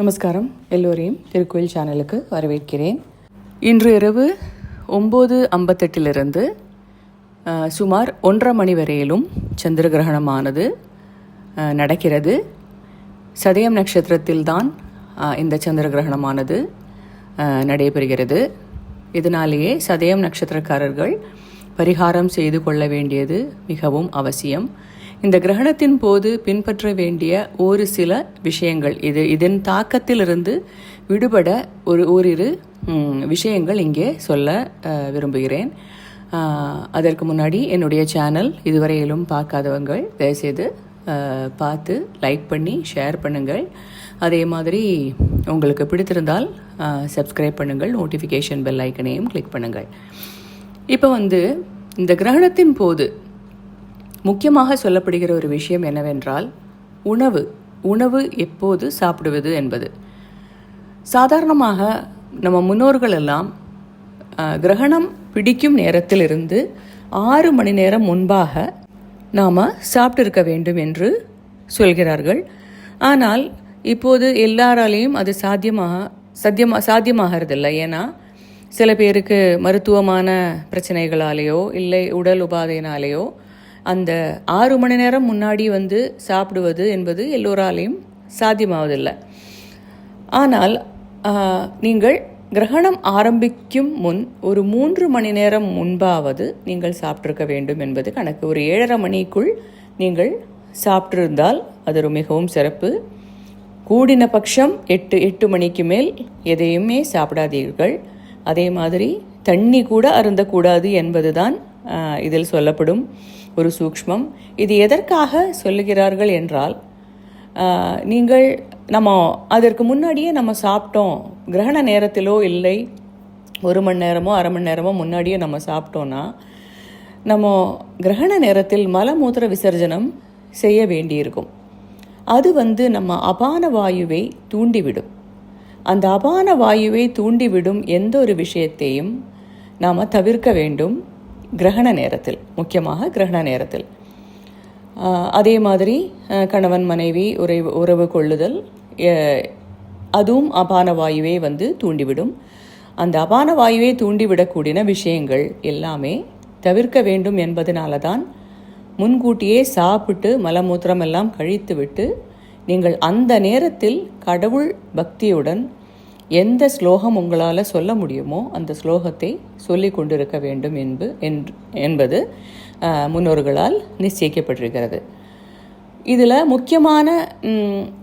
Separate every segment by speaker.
Speaker 1: நமஸ்காரம். எல்லோரையும் திருக்கோயில் சேனலுக்கு வரவேற்கிறேன். இன்று இரவு 9:58 சுமார் 1:30 மணி வரையிலும் சந்திர கிரகணமானது நடக்கிறது. சதயம் நட்சத்திரத்தில்தான் இந்த சந்திர கிரகணமானது நடைபெறுகிறது. இதனாலேயே சதயம் நட்சத்திரக்காரர்கள் பரிகாரம் செய்து கொள்ள வேண்டியது மிகவும் அவசியம். இந்த கிரகணத்தின் போது பின்பற்ற வேண்டிய ஒரு சில விஷயங்கள், இதன் தாக்கத்திலிருந்து விடுபட ஓரிரு விஷயங்கள் இங்கே சொல்ல விரும்புகிறேன். அதற்கு முன்னாடி என்னுடைய சேனல் இதுவரையிலும் பார்க்காதவங்கள் தயவுசெய்து பார்த்து லைக் பண்ணி ஷேர் பண்ணுங்கள். அதே மாதிரி உங்களுக்கு பிடித்திருந்தால் சப்ஸ்கிரைப் பண்ணுங்கள். நோட்டிஃபிகேஷன் பெல் ஐக்கனையும் கிளிக் பண்ணுங்கள். இப்போ இந்த கிரகணத்தின் போது முக்கியமாக சொல்லப்படுகிற ஒரு விஷயம் என்னவென்றால் உணவு எப்போது சாப்பிடுவது என்பது. சாதாரணமாக நம்ம முன்னோர்கள் எல்லாம் கிரகணம் பிடிக்கும் நேரத்திலிருந்து 6 மணி நேரம் முன்பாக நாம் சாப்பிட்டிருக்க வேண்டும் என்று சொல்கிறார்கள். ஆனால் இப்போது எல்லாராலையும் அது சாத்தியமாகிறதில்லை. ஏன்னா சில பேருக்கு மருத்துவமான பிரச்சனைகளாலேயோ இல்லை உடல் உபாதையினாலேயோ அந்த 6 மணி நேரம் முன்னாடி சாப்பிடுவது என்பது எல்லோராலையும் சாத்தியமாவதில்லை. ஆனால் நீங்கள் கிரகணம் ஆரம்பிக்கும் முன் ஒரு 3 மணி நேரம் முன்பாவது நீங்கள் சாப்பிட்ருக்க வேண்டும் என்பது கணக்கு. ஒரு 7:30 மணிக்குள் நீங்கள் சாப்பிட்டிருந்தால் அது மிகவும் சிறப்பு. கூடின பட்சம் 8 மணிக்கு மேல் எதையுமே சாப்பிடாதீர்கள். அதே மாதிரி தண்ணி கூட அருந்தக்கூடாது என்பதுதான் இதில் சொல்லப்படும் ஒரு சூக்ஷ்மம். இது எதற்காக சொல்லுகிறார்கள் என்றால், நம்ம அதற்கு முன்னாடியே நம்ம சாப்பிட்டோம், கிரகண நேரத்திலோ இல்லை 1 மணி நேரமோ 1/2 மணி நேரமோ முன்னாடியே நம்ம சாப்பிட்டோன்னா நம்ம கிரகண நேரத்தில் மலமூத்திர விசர்ஜனம் செய்ய வேண்டியிருக்கும். அது நம்ம அபான வாயுவை தூண்டிவிடும். அந்த அபான வாயுவை தூண்டிவிடும் எந்த ஒரு விஷயத்தையும் நாம் தவிர்க்க வேண்டும் கிரகண நேரத்தில், முக்கியமாக கிரகண நேரத்தில். அதே மாதிரி கணவன் மனைவி உறவு கொள்ளுதல், அதுவும் அபான வாயுவை தூண்டிவிடும். அந்த அபான வாயுவை தூண்டிவிடக்கூடிய விஷயங்கள் எல்லாமே தவிர்க்க வேண்டும் என்பதனால தான் முன்கூட்டியே சாப்பிட்டு மலமூத்திரம் எல்லாம் கழித்து விட்டு நீங்கள் அந்த நேரத்தில் கடவுள் பக்தியுடன் எந்த ஸ்லோகம் உங்களால் சொல்ல முடியுமோ அந்த ஸ்லோகத்தை சொல்லி கொண்டிருக்க வேண்டும் என்பது முன்னோர்களால் நிச்சயிக்கப்பட்டிருக்கிறது. இதில் முக்கியமான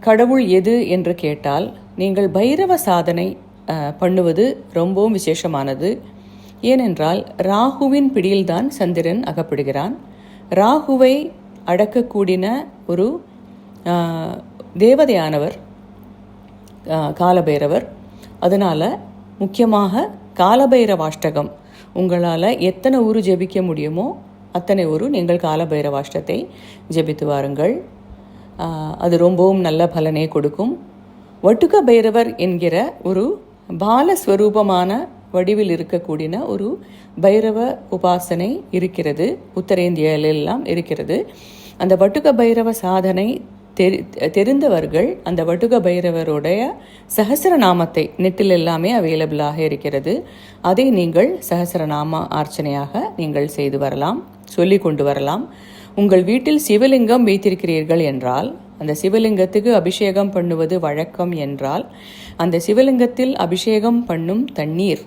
Speaker 1: கடவுள் எது என்று கேட்டால், நீங்கள் பைரவ சாதனை பண்ணுவது ரொம்பவும் விசேஷமானது. ஏனென்றால் ராகுவின் பிடியில்தான் சந்திரன் அகப்படுகிறான். ராகுவை அடக்கக்கூடிய ஒரு தேவதையானவர் காலபைரவர். அதனால் முக்கியமாக காலபைரவாஷ்டகம் உங்களால் எத்தனை ஊரு ஜெபிக்க முடியுமோ அத்தனை ஊரு நீங்கள் காலபைரவாஷ்டத்தை ஜெபித்து வாருங்கள். அது ரொம்பவும் நல்ல பலனை கொடுக்கும். வட்டுக்க பைரவர் என்கிற ஒரு பாலஸ்வரூபமான வடிவில் இருக்கக்கூடிய ஒரு பைரவ உபாசனை இருக்கிறது. உத்தரேந்தியாவிலெல்லாம் இருக்கிறது. அந்த வட்டுக்க பைரவ சாதனை தெரிந்தவர்கள் அந்த வட்டுக பைரவருடைய சஹஸ்ரநாமத்தை நெட்டில் எல்லாமே அவைலபிளாக இருக்கிறது. அதை நீங்கள் சஹஸ்ரநாம அர்ச்சனையாக நீங்கள் செய்து வரலாம், சொல்லி கொண்டு வரலாம். உங்கள் வீட்டில் சிவலிங்கம் வைத்திருக்கிறீர்கள் என்றால், அந்த சிவலிங்கத்துக்கு அபிஷேகம் பண்ணுவது வழக்கம் என்றால், அந்த சிவலிங்கத்தில் அபிஷேகம் பண்ணும் தண்ணீர்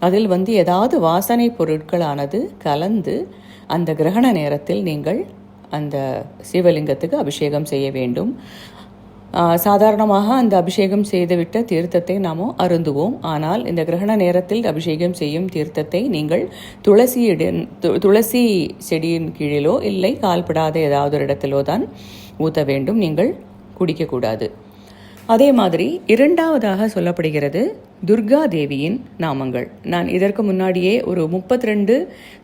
Speaker 1: அதில் ஏதாவது வாசனை பொருட்களானது கலந்து அந்த கிரகண நேரத்தில் நீங்கள் அந்த சிவலிங்கத்துக்கு அபிஷேகம் செய்ய வேண்டும். சாதாரணமாக அந்த அபிஷேகம் செய்துவிட்ட தீர்த்தத்தை நாம் அருந்துவோம். ஆனால் இந்த கிரகண நேரத்தில் அபிஷேகம் செய்யும் தீர்த்தத்தை நீங்கள் துளசி செடியின் கீழிலோ இல்லை கால்படாத ஏதாவது ஒரு இடத்திலோ தான் ஊற்ற வேண்டும். நீங்கள் குடிக்கக்கூடாது. அதே மாதிரி இரண்டாவதாக சொல்லப்படுகிறது துர்கா தேவியின் நாமங்கள். நான் இதற்கு முன்னாடியே ஒரு 32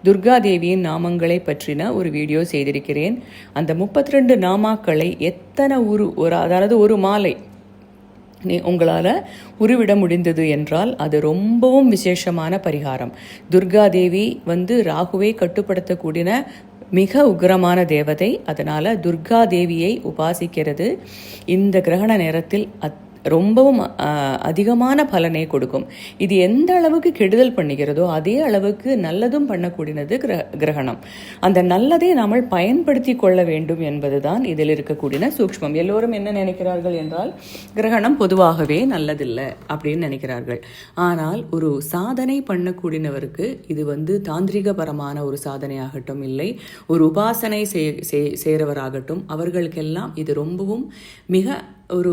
Speaker 1: துர்கா தேவியின் நாமங்களை பற்றின ஒரு வீடியோ செய்திருக்கிறேன். அந்த 32 நாமாக்களை எத்தனை அதாவது ஒரு மாலை உங்களால் உருவிட முடிந்தது என்றால் அது ரொம்பவும் விசேஷமான பரிகாரம். துர்கா தேவி ராகுவை கட்டுப்படுத்தக்கூடிய மிக உக்ரமான தேவதை. அதனால் துர்கா தேவியை உபாசிக்கிறது இந்த கிரகண நேரத்தில் ரொம்பவும் அதிகமான பலனை கொடுக்கும். இது எந்த அளவுக்கு கெடுதல் பண்ணுகிறதோ அதே அளவுக்கு நல்லதும் பண்ணக்கூடியது கிரகணம். அந்த நல்லதை நாம் பயன்படுத்தி கொள்ள வேண்டும் என்பதுதான் இதில் இருக்கக்கூடிய சூக்ஷ்மம். எல்லோரும் என்ன நினைக்கிறார்கள் என்றால் கிரகணம் பொதுவாகவே நல்லதில்லை அப்படின்னு நினைக்கிறார்கள். ஆனால் ஒரு சாதனை பண்ணக்கூடியவருக்கு இது தாந்திரிகபரமான ஒரு சாதனையாகட்டும், இல்லை ஒரு உபாசனை செய்கிறவராகட்டும், அவர்களுக்கெல்லாம் இது ரொம்பவும் மிக ஒரு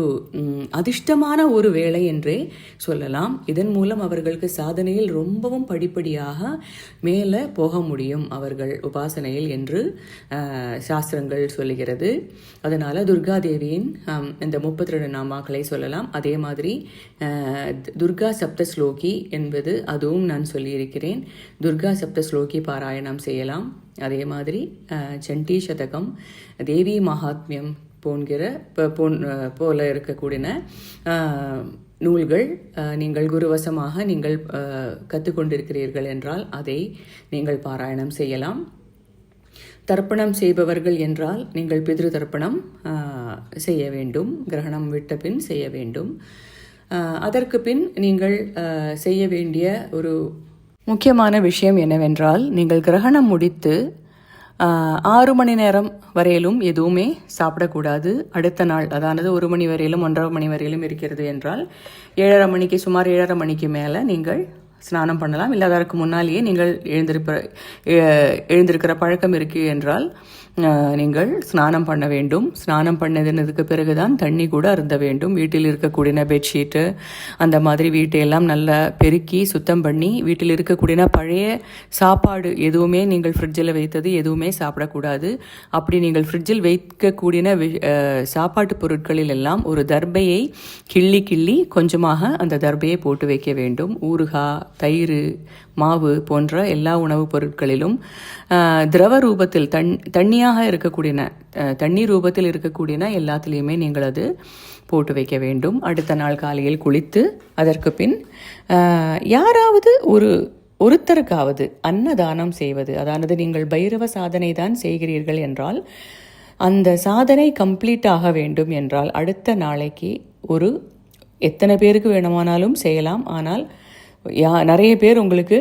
Speaker 1: அதிர்ஷ்டமான ஒரு வேலை என்றே சொல்லலாம். இதன் மூலம் அவர்களுக்கு சாதனையில் ரொம்பவும் படிப்படியாக மேலே போக முடியும் அவர்கள் உபாசனையில் என்று சாஸ்திரங்கள் சொல்லுகிறது. அதனால் துர்காதேவியின் இந்த 32 நாமாக்களை சொல்லலாம். அதே மாதிரி துர்கா சப்தஸ்லோகி என்பது அதுவும் நான் சொல்லியிருக்கிறேன். துர்கா சப்தஸ்லோகி பாராயணம் செய்யலாம். அதே மாதிரி சண்டி சதகம், தேவி மகாத்மியம் போல இருக்கக்கூடிய நூல்கள் நீங்கள் குருவசமாக நீங்கள் கற்றுக்கொண்டிருக்கிறீர்கள் என்றால் அதை நீங்கள் பாராயணம் செய்யலாம். தர்ப்பணம் செய்பவர்கள் என்றால் நீங்கள் பித்ரு தர்ப்பணம் செய்ய வேண்டும். கிரகணம் விட்ட பின் செய்ய வேண்டும். அதற்கு பின் நீங்கள் செய்ய வேண்டிய ஒரு முக்கியமான விஷயம் என்னவென்றால், நீங்கள் கிரகணம் முடித்து 6 மணி நேரம் வரையிலும் எதுவுமே சாப்பிடக்கூடாது. அடுத்த நாள், அதாவது 1 மணி வரையிலும் 1:30 மணி வரையிலும் இருக்கிறது என்றால் 7:30 மணிக்கு, சுமார் 7:30 மணிக்கு மேலே நீங்கள் ஸ்நானம் பண்ணலாம். இல்லை அதற்கு முன்னாலேயே நீங்கள் எழுந்திருக்கிற பழக்கம் இருக்கு என்றால் நீங்கள் ஸ்நானம் பண்ண வேண்டும். ஸ்நானம் பண்ணதுக்கு பிறகுதான் தண்ணி கூட அருந்த வேண்டும். வீட்டில் இருக்கக்கூடிய பெட்ஷீட்டு அந்த மாதிரி வீட்டையெல்லாம் நல்லா பெருக்கி சுத்தம் பண்ணி, வீட்டில் இருக்கக்கூடிய பழைய சாப்பாடு எதுவுமே நீங்கள் ஃப்ரிட்ஜில் வைத்தது எதுவுமே சாப்பிடக்கூடாது. அப்படி நீங்கள் ஃப்ரிட்ஜில் வைக்கக்கூடிய சாப்பாட்டு பொருட்களில் எல்லாம் ஒரு தர்பையை கிள்ளி கொஞ்சமாக அந்த தர்பையை போட்டு வைக்க வேண்டும். ஊறுகாய், தயிர், மாவு போன்ற எல்லா உணவுப் பொருட்களிலும் திரவ ரூபத்தில் தண்ணியாக இருக்கக்கூடிய தண்ணீர் ரூபத்தில் இருக்கக்கூடிய எல்லாத்துலேயுமே நீங்கள் அது போட்டு வைக்க வேண்டும். அடுத்த நாள் காலையில் குளித்து அதற்கு பின் யாராவது ஒருத்தருக்காவது அன்னதானம் செய்வது, அதாவது நீங்கள் பைரவ சாதனை தான் செய்கிறீர்கள் என்றால் அந்த சாதனை கம்ப்ளீட் ஆக வேண்டும் என்றால் அடுத்த நாளைக்கு எத்தனை பேருக்கு வேணுமானாலும் செய்யலாம். ஆனால் நிறைய பேர் உங்களுக்கு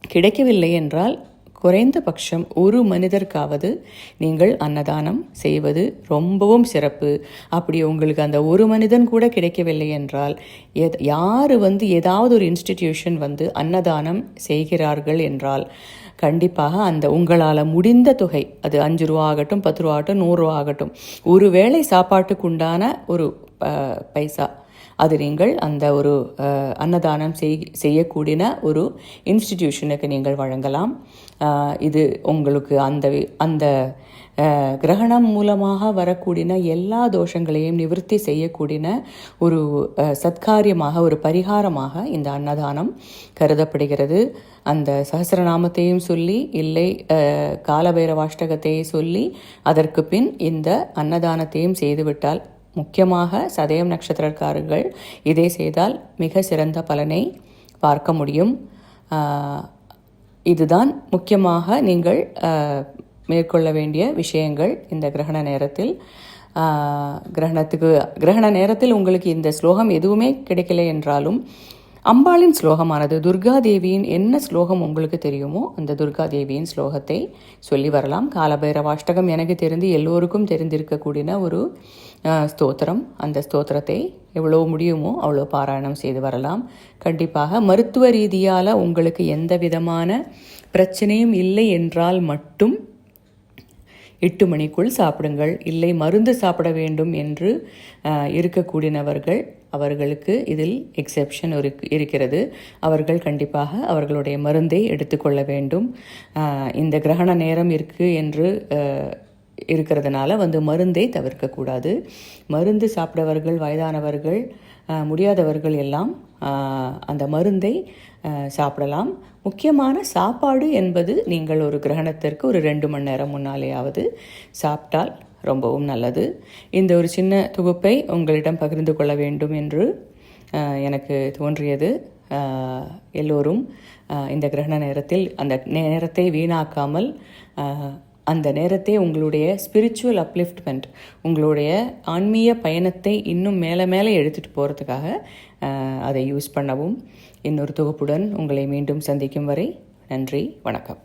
Speaker 1: கிடைக்கவில்லை என்றால் குறைந்தபட்சம் ஒரு மனிதருக்காவது நீங்கள் அன்னதானம் செய்வது ரொம்பவும் சிறப்பு. அப்படி உங்களுக்கு அந்த ஒரு மனிதன் கூட கிடைக்கவில்லை என்றால் யார் ஏதாவது ஒரு இன்ஸ்டிடியூஷன் அன்னதானம் செய்கிறார்கள் என்றால் கண்டிப்பாக அந்த உங்களால் முடிந்த தொகை, அது 5 ரூபா ஆகட்டும், 10 ரூபா ஆகட்டும், 100 ரூபா ஆகட்டும், ஒரு வேளை சாப்பாட்டுக்குண்டான ஒரு பைசா அது நீங்கள் அந்த ஒரு அன்னதானம் செய்யக்கூடிய ஒரு இன்ஸ்டிடியூஷனுக்கு நீங்கள் வழங்கலாம். இது உங்களுக்கு அந்த கிரகணம் மூலமாக வரக்கூடிய எல்லா தோஷங்களையும் நிவர்த்தி செய்யக்கூடிய ஒரு சத்காரியமாக, ஒரு பரிகாரமாக இந்த அன்னதானம் கருதப்படுகிறது. அந்த சஹஸ்ரநாமத்தையும் சொல்லி, இல்லை காலபைரவாஷ்டகத்தை சொல்லி அதற்கு பின் இந்த அன்னதானத்தையும் செய்துவிட்டால், முக்கியமாக சதயம் நட்சத்திரக்காரர்கள் இதை செய்தால் மிக சிறந்த பலனை பார்க்க முடியும். இதுதான் முக்கியமாக நீங்கள் மேற்கொள்ள வேண்டிய விஷயங்கள் இந்த கிரகண நேரத்தில். கிரகண நேரத்தில் உங்களுக்கு இந்த ஸ்லோகம் எதுவுமே கிடைக்கல என்றாலும் அம்பாளின் ஸ்லோகமானது துர்காதேவியின் என்ன ஸ்லோகம் உங்களுக்கு தெரியுமோ அந்த துர்காதேவியின் ஸ்லோகத்தை சொல்லி வரலாம். காலபைரவாஷ்டகம் எனக்கு தெரிந்து எல்லோருக்கும் தெரிந்திருக்கக்கூடிய ஒரு ஸ்தோத்திரம். அந்த ஸ்தோத்திரத்தை எவ்வளோ முடியுமோ அவ்வளோ பாராயணம் செய்து வரலாம். கண்டிப்பாக மருத்துவ ரீதியால் உங்களுக்கு எந்த விதமான பிரச்சனையும் இல்லை என்றால் மட்டும் 8 மணிக்குள் சாப்பிடுங்கள். இல்லை மருந்து சாப்பிட வேண்டும் என்று இருக்கக்கூடியவர்கள், அவர்களுக்கு இதில் எக்ஸெப்ஷன் இருக்கிறது. அவர்கள் கண்டிப்பாக அவர்களுடைய மருந்தை எடுத்துக்கொள்ள வேண்டும். இந்த கிரகண நேரம் இருக்குது என்று இருக்கிறதுனால மருந்தை தவிர்க்கக்கூடாது. மருந்து சாப்பிடவர்கள், வயதானவர்கள், முடியாதவர்கள் எல்லாம் அந்த மருந்தை சாப்பிடலாம். முக்கியமான சாப்பாடு என்பது நீங்கள் ஒரு கிரகணத்திற்கு ஒரு 2 மணி நேரம் முன்னாலேயாவது சாப்பிட்டால் ரொம்பவும் நல்லது. இந்த ஒரு சின்ன தொகுப்பை உங்களிடம் பகிர்ந்து கொள்ள வேண்டும் என்று எனக்கு தோன்றியது. எல்லோரும் இந்த கிரகண நேரத்தில் அந்த நேரத்தை வீணாக்காமல் அந்த நேரத்தை உங்களுடைய ஸ்பிரிச்சுவல் அப்லிஃப்ட்மெண்ட், உங்களுடைய ஆன்மீக பயணத்தை இன்னும் மேலே மேலே எடுத்துகிட்டு போகிறதுக்காக அதை யூஸ் பண்ணவும். இன்னொரு தொகுப்புடன் உங்களை மீண்டும் சந்திக்கும் வரை நன்றி, வணக்கம்.